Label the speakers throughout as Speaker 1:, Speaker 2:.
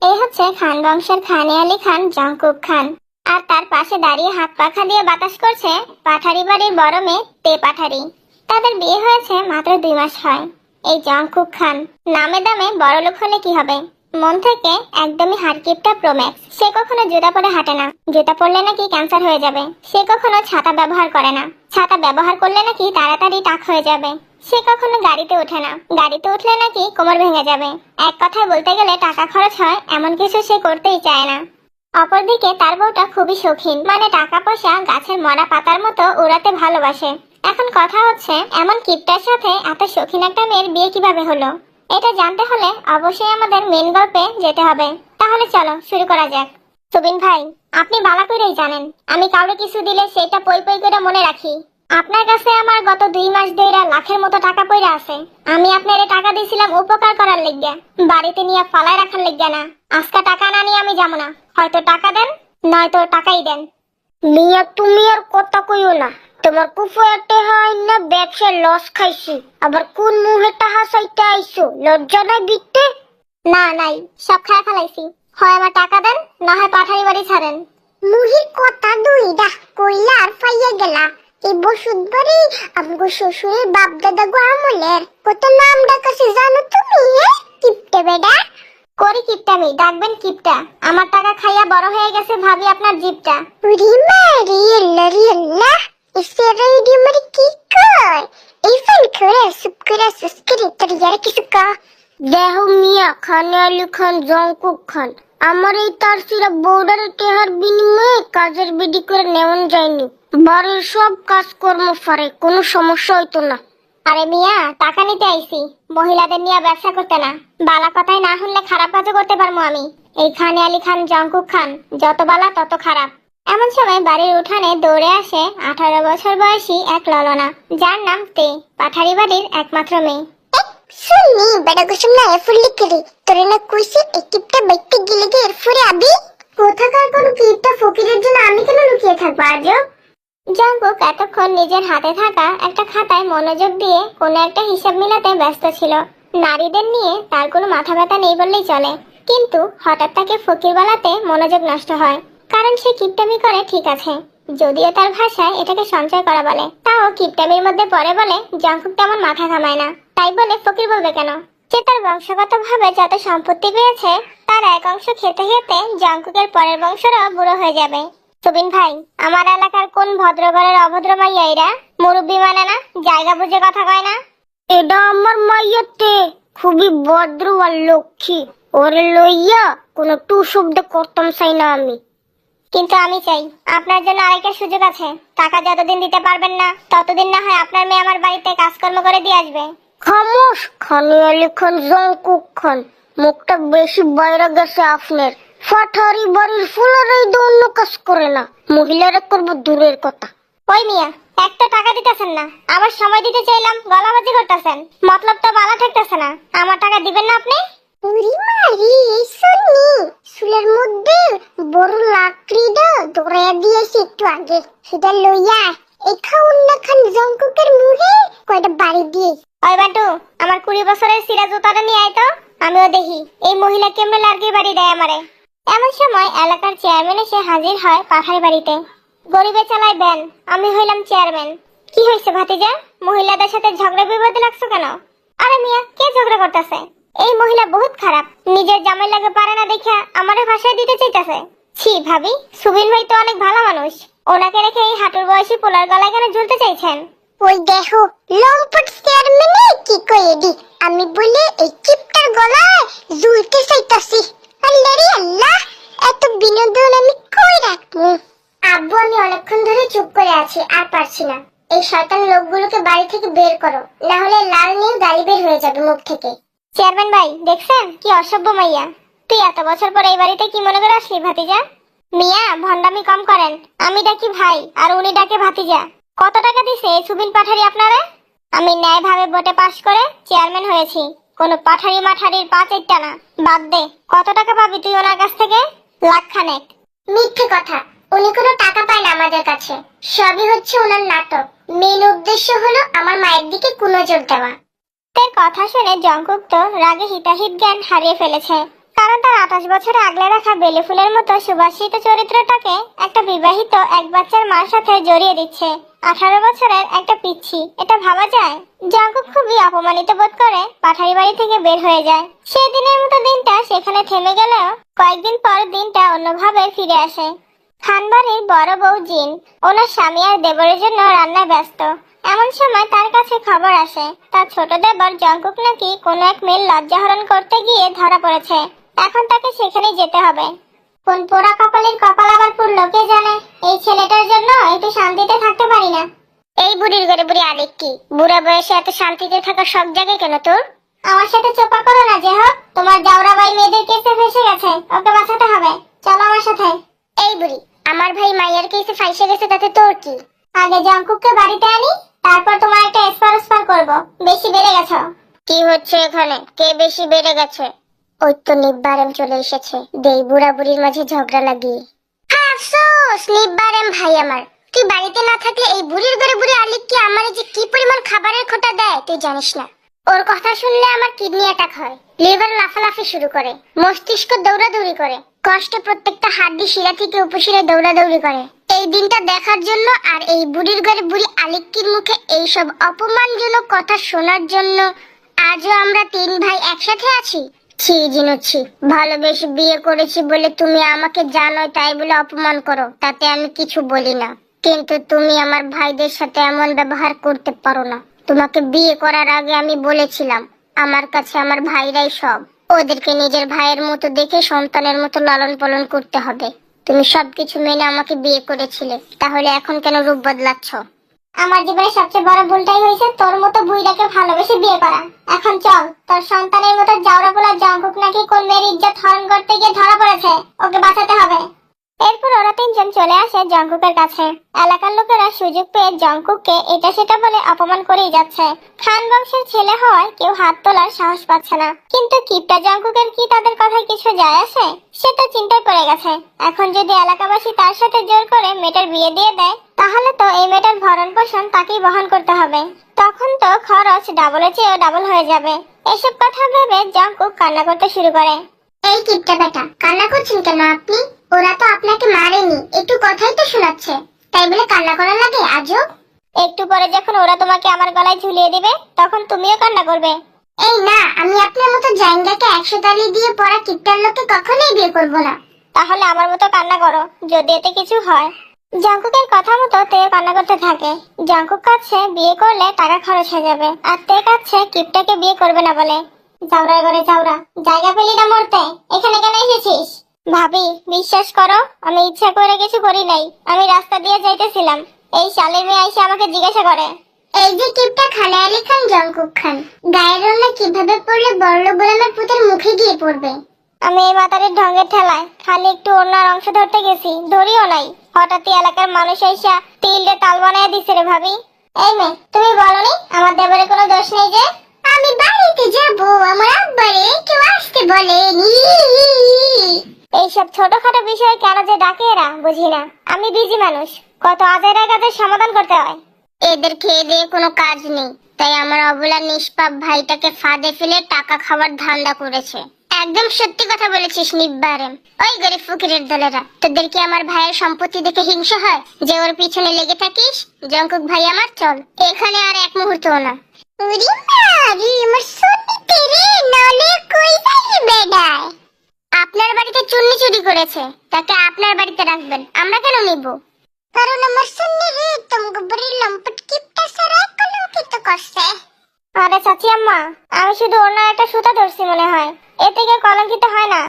Speaker 1: এই হচ্ছে খান বংশের খানে আলী খান জংকুক খান। আর তার পাশে দাঁড়িয়ে হাত পাখা দিয়ে বাতাস করছে পাঠারি বাড়ির বড় মেয়ে তে পাঠারি। তাদের বিয়ে হয়েছে মাত্র 2 মাস হয়। এই জংকুক খান নামে দামে বড়লোক হলে কি হবে, মন থেকে একদমই হারকিপটা প্রোম্যাক্স। সে কখনো জুতা পরে হাঁটে না, জুতা পরলে নাকি ক্যান্সার হয়ে যাবে। সে কখনো ছাতা ব্যবহার করে না, ছাতা ব্যবহার করলে নাকি তাড়াতাড়ি টাক হয়ে যাবে। সে কখনো গাড়িতে ওঠে না, গাড়িতে উঠলে নাকি কোমর ভেঙে যাবে। এক কথায় বলতে গেলে টাকা খরচ হয় এমন কিছু সে করতেই চায় না। অপরদিকে তার বউটা খুবই শৌখিন, মানে টাকা পয়সা গাছের মরা পাতার মতো উড়াতে ভালোবাসে। এখন কথা হচ্ছে এমন কিপটার সাথে এত শৌখিন একটা মেয়ের বিয়ে কিভাবে হলো। এটা জানতে হলে অবশ্যই আমাদের মেন গল্পে যেতে হবে। তাহলে চলো শুরু করা যাক। সুবিন ভাই, আপনি ভালো করেই জানেন আমি কাউকে কিছু দিলে সেটা পই পই করে মনে রাখি। আপনার কাছে আমার গত 2 মাস ধরে লাখের মতো টাকা পড়ে আছে। আমি আপনারে টাকা দিয়েছিলাম উপকার করার লিগে, বাড়িতে নিয়ে ফালায় রাখার লিগে না। আজকে টাকা না নিয়ে আমি যাবো না। হয়তো টাকা দেন, নয়তো টাকাই দেন। মিয়া তুমি আর কথা কইও না। তোমার কুফুয়াতে হয় না ব্যবসায় লস খাইছি, আবার কোন মুহে টাকা চাইতে আইছো, লজ্জা নাই বিকতে? না নাই, সব খায় ফেলাইছি। হয় আমার টাকা দেন, না হয় পাঠারি বাড়ি ছাড়েন। মুহির কথা দুইটা কইলা আর ফাইয়া গেলা। এই বসুত বাড়ি আমগো শ্বশুরের বাপ দাদা গো আমলের। কত নাম ডাকাছে জানো তুমি? কিপটে বেডা। করি কিপটামি, ডাকবেন কিপটা। আমার টাকা খাইয়া বড় হয়ে গেছে ভাবি আপনার জিপটা। রিমা রিয়েল্লা রিয়েল্লা ইসেরা ইডি মারি কি কর? এই ফান করে সুপকরা সুস্করি তরিয়ার কিছু কা। দেহ মিয়া খানে আলী খান জংকুক খান। আমার এই তার সিরা বর্ডারে টেহার বিনিময়ে কাজের বিডি করে নেওয়া যায়নি। বাড়ির সব কাজকর্ম পারে, কোনো সমস্যা হইতো না। আরে মিয়া টাকা নিতে আইছি, মহিলাদের নিয়ে ব্যবসা করতে না। বালা কথাই না শুনলে খারাপ কাজও করতে পারবো আমি। এই খানে আলী খান জংকুক খান যত বালা তত খারাপ। এমন সময় বাড়ির উঠানে দৌড়ে আসে 18 বছর বয়সী এক ললনা, যার নাম তে, পাঠারি বাড়ির একমাত্র মেয়ে। শুনি বেটা কুসুম না এফুল্লি করি তোরে না কইছে এই কিপটা বাইতে গিলে গে এরফরে আবি। কোথাকার কোন কিপটা ফকিরের জন্য আমি কেন লুকিয়ে থাকবো আজও? জংকুক এতক্ষণ নিজের হাতে থাকা একটা খাতায় মনোযোগ দিয়ে কোনো একটা হিসাব মিলাতে ব্যস্ত ছিল। নারীদের নিয়ে তার কোনো মাথা ব্যথা নেই বললেই চলে, কিন্তু হঠাৎ তাকে ফকির বলাতে মনোযোগ নষ্ট হয়। কারণ সে কিপটামি করে ঠিক আছে, যদিও তার ভাষায় এটাকে সঞ্চয় করা বলে। তাও কিপটামির মধ্যে পড়ে বলে জংকুক তেমন মাথা ঘামায় না, তাই বলে ফকির বলবে কেন? সে তার বংশগতভাবে যত সম্পত্তি পেয়েছে তার এক অংশ খেতে খেতে জংকুকের পরের বংশরাও বুড়ো হয়ে যাবে। সুবিন ভাই, আমার এলাকার কোন ভদ্রঘরের অভদ্র মাইয়া এরা? মুরব্বী মানে না, জায়গা বুঝে কথা কয় না। এটা আমার মাইয়াতে খুবই ভদ্র আর লক্ষ্মী, ওরে লইয়া কোনো টু শব্দ করতাম চাই না আমি। কিন্তু আমি চাই, আপনার জন্য আরেকটা সুযোগ আছে। টাকা যতদিন দিতে পারবেন না ততদিন না হয় আপনার মেয়ে আমার বাড়িতে কাজকর্ম করে দিয়ে আসবে। খামোশ খানে আলী খান জংকুক খান, মুখটা বেশি বাইরে গেছে আপনার। পাঠারি বাড়ির ফুলারাই তো অন্য কাজ করে না, মহিলারা করবো দূরের কথা। ওই মিয়া একটা টাকা দিতেছেন না, আবার সময় দিতে চাইলাম গলাবাজি করতেছেন। মতলব তো ভালো ঠেকতেছে না। আমার টাকা দিবেন না আপনি? উরি মারি শুনি চুলের মধ্যে বড় লাকড়িটা ধরে দিয়েছি একটু আগে, সেটা লইয়া এই খাউন না খান জংকুকের মুখে কয়টা বাড়ি দিয়ে। ওই বান্টু, আমার 20 বছরের সিরা জুতাটা নিয়ে আয় তো, আমিও দেখি এই মহিলা কেমনে লার্কির বাড়ি দেয় আমারে। এমন সময় এলাকার চেয়ারম্যান এসে হাজির হয় পাঠারি বাড়িতে। গরিবে চালায় ব্যান, আমি হইলাম চেয়ারম্যান। কি হয়েছে ভাতিজা, মহিলাদের সাথে ঝগড়া বিবাদে লাগছো কেন? আরে মিয়া কে ঝগড়া করতেছে? এই মহিলা বহুত খারাপ, নিজের জামাই লাগে পারে না দেখা আমারে ভাষায় দিতে চাইতেছে। ছি ভাবি, সুবিন ভাই তো অনেক ভালো মানুষ, ওনাকে রেখে এই হাঁটুর বয়সী পোলার গলায় কেন ঝুলতে চাইছেন? ওই দেখো লম্পট চেয়ারম্যানে কি কইয়ে দি, আমি বলে এই কিপটার গলায় ঝুলতে চাইতাছি। আল্লাহ রে আল্লাহ, এত বিনোদন আমি কই রাখবো? আব্বু আমি অনেকক্ষণ ধরে চুপ করে আছি, আর পারছি না। এই শয়তান লোকগুলোকে বাড়ি থেকে বের করো, না হলে লাল নিয়ে গাড়ি বের হয়ে যাবে মুখ থেকে। চেয়ারম্যান ভাই দেখছেন কি অসভ্য মাইয়া? তুই এত বছর পর এই বাড়িতে কি মনে করে আসলি ভাতিজা? মিয়া ভন্ডামি কম করেন, আমি ডাকি ভাই আর উনি ডাকে ভাতিজা। কত টাকা দিছে এই সুবিন পাঠারি আপনারে? আমি ন্যায়ভাবে ভোটে পাশ করে চেয়ারম্যান হয়েছি, কোনো পাঠারি মাঠারির 5 না। বাদ দে, কত টাকা পাবি তুই ওনার কাছ থেকে? লাখখানেক। মিথ্যে কথা, উনি কোনো টাকা পায় না আমাদের কাছে, সবই হচ্ছে ওনার নাটক। মেন উদ্দেশ্য হলো আমার মায়ের দিকে কুনজর দেওয়া। তার কথা শুনে জংকুক তো রাগে হিতাহিত জ্ঞান হারিয়ে ফেলেছে। কারণ তার 28 বছরে আগলে রাখা বেলে ফুলের মতো সুবাসিত চরিত্রটাকে একটা বিবাহিত এক বাচ্চার মার সাথে জড়িয়ে দিচ্ছে 18 বছরের একটা পিচ্ছি। এটা ভাবা যায়? জঙ্কুক খুবই অপমানিত বোধ করে পাঠারি বাড়ি থেকে বের হয়ে যায়। সেই দিনের মতো দিনটা সেখানে থেমে গেলেও কয়েকদিন পর দিনটা অন্যভাবে ফিরে আসে। খানবাড়ির বড় বউ জিন ওনার স্বামী আর দেবরের জন্য রান্নায় ব্যস্ত। এমন সময় তার কাছে খবর আসে তার ছোট দেবর জঙ্কুক নাকি কোনো এক মেয়ের লজ্জাহরণ করতে গিয়ে ধরা পড়েছে। এখন তাকে সেখানে যেতে হবে। কোন পোড়া কপালের কপাল আবার পুড়লো কে জানে। এই ছেলেটার জন্য একটু শান্তিতে থাকতে পারি না। এই বুড়ির ঘরে বুড়ি আলেক কি? বুড়া বয়সে এত শান্তিতে থাকার শখ জাগে কেন তোর? আমার সাথে চোপা করো না যে হোক। তোমার জাউরা ভাই মেয়েদের কেসে ফেসে গেছে, ওকে বাঁচাতে হবে। চলো আমার সাথে। এই বুড়ি, আমার ভাই মাইয়ার কেসে ফাইসে গেছে তাতে তোর কি? আগে জঙ্কুককে বাড়িতে আনি, তারপর তোমার একটা এসপার করবো। বেশি বেড়ে গেছো। কি হচ্ছে এখানে? কে বেশি বেড়ে গেছে? ওই তো নিব্বারেম চলে এসেছে। দেই বুড়া বুড়ির মাঝে ঝগড়া লাগিয়ে। আফসোস নিব্বারেম ভাই আমার, তুই বাড়িতে না থাকলে এই বুড়ির ঘরে বুড়ি আলিক কি আমার যে কি পরিমাণ খাবারের খোঁটা দেয় তুই জানিস না। ওর কথা শুনলে আমার কিডনি অ্যাটাক হয়, লিভার লাফালাফি শুরু করে, মস্তিষ্ক দৌড়াদৌড়ি করে, কষ্টে প্রত্যেকটা হাড্ডি শিরা থেকে উপশিরে দৌড়াদৌড়ি করে। এই দিনটা দেখার জন্য আর এই বুড়ির ঘরে বুড়ি আলিক্কির মুখে এইসব অপমানজনক কথা শোনার জন্য আজও আমরা 3 ভাই একসাথে আছি। ছি জিনুছি, ভালোবেসে বিয়ে করেছি বলে তুমি আমাকে জানোই তাই বলে অপমান করো, তাতে আমি কিছু বলি না। কিন্তু তুমি আমার ভাইদের সাথে এমন ব্যবহার করতে পারো না। তোমাকে বিয়ে করার আগে আমি বলেছিলাম আমার কাছে আমার ভাইরাই সব। ওদেরকে নিজের ভাইয়ের মতো দেখে সন্তানের মতো লালন পালন করতে হবে। তুমি সবকিছু মেনে আমাকে বিয়ে করেছিলে, তাহলে এখন কেন রূপ বদলাচ্ছ? আমার জীবনে সবচেয়ে বড় ভুলটাই হয়েছে তোর মতো বুইড়াকে ভালোবেসে বিয়ে করা। এখন চল, তোর সন্তানের মতো জাউরা পোলা জঙ্কুক নাকি কোন মেয়ের ইজ্জত হরণ করতে গিয়ে ধরা পড়েছে, ওকে বাঁচাতে হবে। এরপর ওরা 3 জন চলে আসে জঙ্কুকের কাছে। এলাকার লোকেরা সুযোগ পেয়ে জঙ্কুককে এটা সেটা বলে অপমান করেই যাচ্ছে। খান বংশের ছেলে হওয়ায় কেউ হাত তোলার সাহস পাচ্ছে না। কিন্তু কিপটা জঙ্কুকের কি তাদের কথায় কিছু যায় আসে? সে তো চিন্তায় পড়ে গেছে। এখন যদি এলাকাবাসী তার সাথে জোর করে মেয়েটার বিয়ে দিয়ে দেয়, তাহলে তো এই মেয়েটার ভরণ পোষণ তাকেই বহন করতে হবে। তখন তো খরচ ডাবলের চেয়েও ডাবল হয়ে যাবে। এসব কথা ভেবে জঙ্কুক কান্না করতে শুরু করে। এই কিপটা বেটা, কান্না করছেন কেন আপনি? ওরা তো আপনাকে মারেনি, একটু কথাই তো শোনাচ্ছে, তাই বলে কান্না করা লাগে আজব? একটু পরে যখন ওরা তোমাকে আমার গলায় ঝুলিয়ে দিবে তখন তুমিও কান্না করবে। এই না, আমি আপনার মতো জাইঙ্গাকে 100 তালি দিয়ে পড়া কিপটার লোককে কখনোই বিয়ে করব না। তাহলে আমার মতো কান্না করো, যদি এতে কিছু হয়। জঙ্কুকের কথা মতো তে কান্না করতে থাকে। জঙ্কুক কাছে বিয়ে করলে টাকা খরচ হয়ে যাবে, আর তে কাছে কিপটাকে বিয়ে করবে না বলে। জাউরার ঘরে জাউরা, জায়গা পেলি না মরতে, এখানে কেন এসেছিস? ভাবি বিশ্বাস করো, আমি ইচ্ছা করে কিছু করি নাই। আমি রাস্তা দিয়ে যাইতেছিলাম, এই শালের মেয়ে এসে আমাকে জিজ্ঞাসা করে, এই যে কিপটা খানে আলী খান জঙ্কুক খান, গায়ের রঙে কিভাবে পড়লে বড়লোক গোলামের পুতের মুখে গিয়ে পড়বে? আমি এই মাতারের ঢঙ্গের ঠেলায় খালি একটু ওনার অংশ ধরতে গেছি, ধরিও নাই। হঠাৎই এলাকার মানুষ এসে তিলটে তাল বানায় দিছে রে ভাবি। এই মেয়ে, তুমি বলনি আমার দেবরে কোনো দোষ নেই যে? আমি বাড়িতে যাব, আমার আব্বারে কেউ আসতে বলেনি। এইসব ছোটখাটো বিষয়ে কেন যে ডাকে এরা বুঝি না। আমি বিজি মানুষ, কত আজাইরা কাজের সমাধান করতে হয়। এদের খেয়ে দিয়ে কোনো কাজ নেই, তাই আমার অবলা নিষ্পাপ ভাইটাকে ফাঁদে ফেলে টাকা খাওয়ার ধান্দা করেছে। একদম সত্যি কথা বলেছিস নিব্বারেম। ওই গরিব ফকিরের দলেরা, তোদের কি আমার ভাইয়ের সম্পত্তি দেখে হিংসা হয় যে ওর পিছনে লেগে থাকিস? জঙ্কুক ভাই আমার, চল এখানে আর এক মুহূর্তও না। উরি মারি, আমার সোনি তেরে নলে কই যাই বেডায়। আপনার বাড়িতে চুন্নি চুরি করেছে, তাকে আপনার বাড়িতে রাখবেন, আমরা কেন নিব? কারণ আমার সোনি রে তোমাকে বড় লম্পট কিপটা সারা কলঙ্কিত করছে। আরে চাচি আম্মা, আমি শুধু ওনার একটা সুতা ধরছি মনে হয়, এতে কেউ কলঙ্কিত হয় না।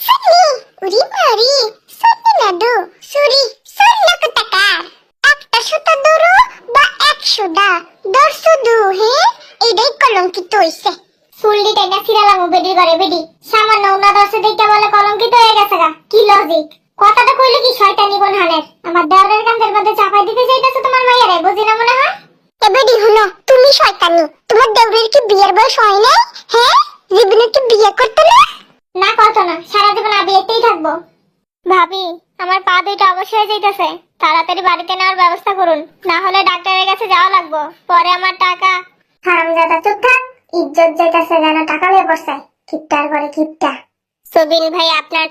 Speaker 1: সোনি, উরি মারি, সোনি না দো, সুরি, সোল্লা কোথাকার। একটা সুতা ধরো বা 100 দা, 100 দু, হ্যাঁ? এটাই কলঙ্কিত হইছে। সুলডি টেনে ফিরালাম বেডি করে বেডি, সামান্য উনা 10 দেখতে বলে কলঙ্কিত হয়ে গেছে গা। কি লজিক? কথাটা কইলে কি শয়তানি কোন হানের? আমার দেওরের কাঁধের মধ্যে চাপাই দিতে চাইতেছে তোমার মাইয়ারে, বুঝি না মনে হয়? এ বেডি হুনো, তুমি শয়তানি। তোমার দেওরের কি বিয়ের বয়স হয় নাই? হ্যাঁ, জীবনে কি বিয়ে করতে না? না করতো না, সারা জীবন বিয়েতেই থাকবো। ভাবি, আমার পা দুইটা অবশ্যই হয়ে যাইতেছে, তাড়াতাড়ি বাড়িতে নেওয়ার ব্যবস্থা করুন, না হলে ডাক্তারের কাছে যাওয়া লাগবো। পরে আমার টাকা। হারামজাদা চুপ থাক, ইজ্জত যাইতাছে যেন টাকা লয়ে পড়ছে। কিপটার ঘরে কিপটা। সুবিন ভাই আপনার